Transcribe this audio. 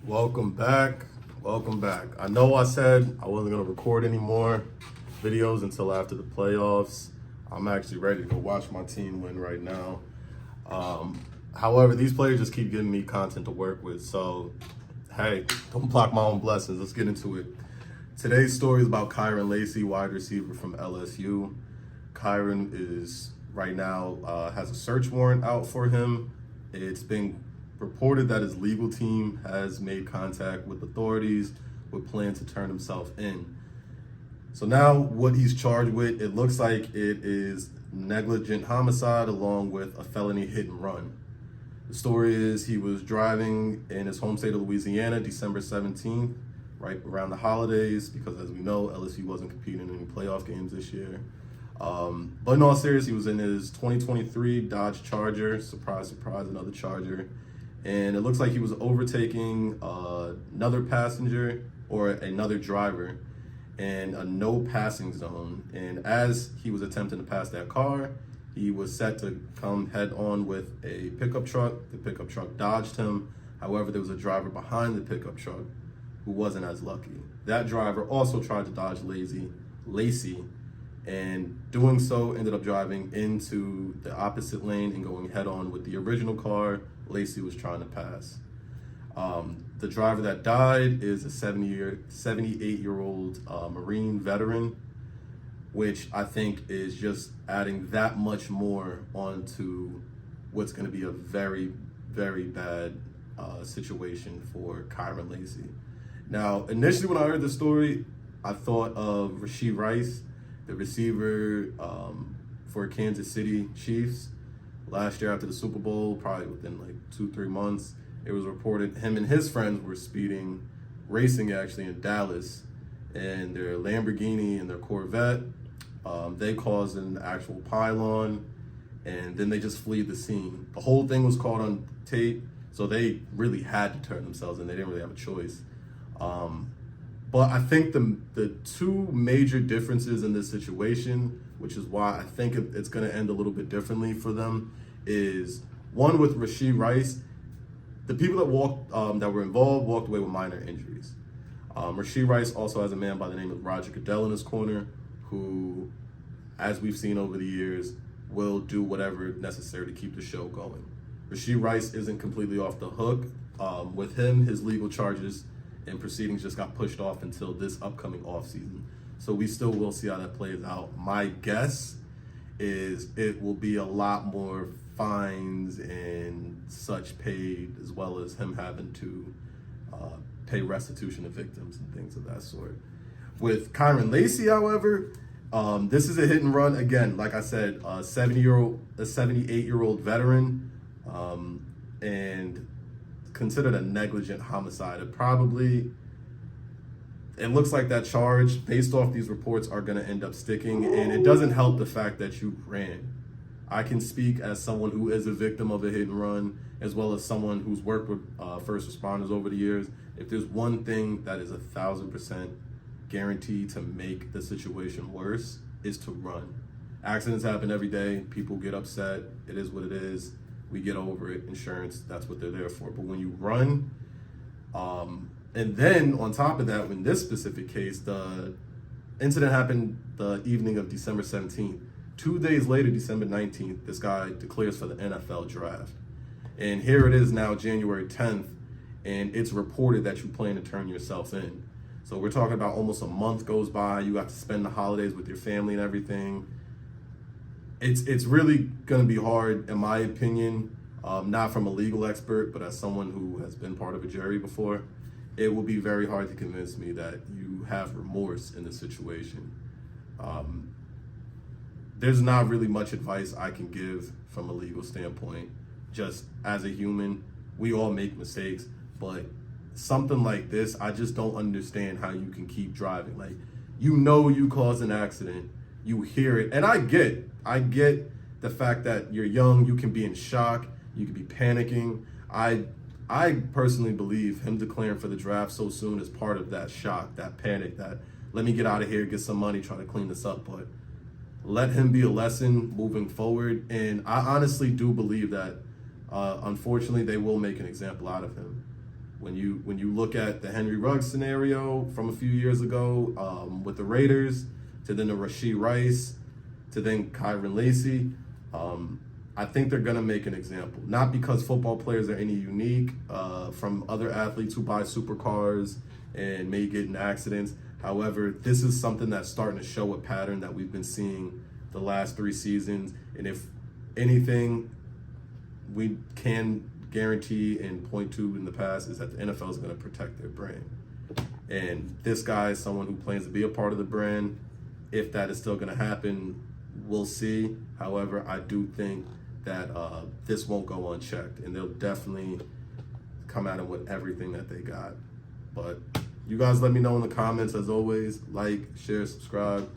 Welcome back. Welcome back. I know I said I wasn't going to record any more videos until after the playoffs. I'm actually ready to go watch my team win right now. However, these players just keep giving me content to work with. So, hey, don't block my own blessings. Let's get into it. Today's story is about Kyre and Lacy, wide receiver from LSU. Kyre is right now has a search warrant out for him. It's been reported that his legal team has made contact with authorities with plans to turn himself in. So now what he's charged with, it looks like it is negligent homicide along with a felony hit and run. The story is he was driving in his home state of Louisiana, December 17th, right around the holidays, because as we know, LSU wasn't competing in any playoff games this year. But in all seriousness, he was in his 2023 Dodge Charger, surprise, surprise, another Charger. And it looks like he was overtaking another passenger or another driver in a no passing zone. And as he was attempting to pass that car, he was set to come head on with a pickup truck. The pickup truck dodged him. However, there was a driver behind the pickup truck who wasn't as lucky. That driver also tried to dodge Lacy, and doing so ended up driving into the opposite lane and going head on with the original car Lacy was trying to pass. The driver that died is a 78-year-old Marine veteran, which I think is just adding that much more onto what's going to be a very, very bad situation for Kyre and Lacy. Now, initially when I heard the story, I thought of Rashee Rice, the receiver for Kansas City Chiefs. Last year after the Super Bowl, probably within like 2-3 months, it was reported him and his friends were racing actually in Dallas, and their Lamborghini and their Corvette, they caused an actual pylon, and then they just fled the scene. The whole thing was caught on tape, so they really had to turn themselves in. They didn't really have a choice. But I think the two major differences in this situation, which is why I think it's going to end a little bit differently for them, is one with Rashee Rice. The people that were involved walked away with minor injuries. Rashee Rice also has a man by the name of Roger Goodell in his corner, who, as we've seen over the years, will do whatever necessary to keep the show going. Rashee Rice isn't completely off the hook. With him, his legal charges and proceedings just got pushed off until this upcoming offseason. So we still will see how that plays out. My guess is it will be a lot more fines and such paid, as well as him having to pay restitution to victims and things of that sort. With Kyre and Lacy, however, this is a hit and run. Again, like I said, a 78-year-old veteran, and considered a negligent homicide. It looks like that charge, based off these reports, are going to end up sticking, and it doesn't help the fact that you ran. I can speak as someone who is a victim of a hit and run, as well as someone who's worked with first responders over the years. If there's one thing that is 1,000% guaranteed to make the situation worse, is to run. Accidents happen every day. People get upset. It is what it is. We get over it. Insurance, that's what they're there for. But when you run, and then on top of that, in this specific case, the incident happened the evening of December 17th. 2 days later, December 19th, this guy declares for the NFL draft. And here it is now, January 10th, and it's reported that you plan to turn yourself in. So we're talking about almost a month goes by. You have to spend the holidays with your family and everything. It's really going to be hard, in my opinion, not from a legal expert, but as someone who has been part of a jury before. It will be very hard to convince me that you have remorse in this situation. There's not really much advice I can give from a legal standpoint. Just as a human, we all make mistakes, but something like this, I just don't understand how you can keep driving. Like, you know you caused an accident, you hear it, and I get the fact that you're young, you can be in shock, you can be panicking. I personally believe him declaring for the draft so soon is part of that shock, that panic, that let me get out of here, get some money, try to clean this up. But let him be a lesson moving forward. And I honestly do believe that, unfortunately, they will make an example out of him. When you look at the Henry Ruggs scenario from a few years ago with the Raiders, to then the Rashee Rice, to then Kyre and Lacy, I think they're going to make an example. Not because football players are any unique from other athletes who buy supercars and may get in accidents. However, this is something that's starting to show a pattern that we've been seeing the last 3 seasons. And if anything we can guarantee and point to in the past is that the NFL is going to protect their brand. And this guy is someone who plans to be a part of the brand. If that is still going to happen, we'll see. However, I do think that this won't go unchecked, and they'll definitely come at him with everything that they got. But you guys let me know in the comments. As always, like, share, subscribe.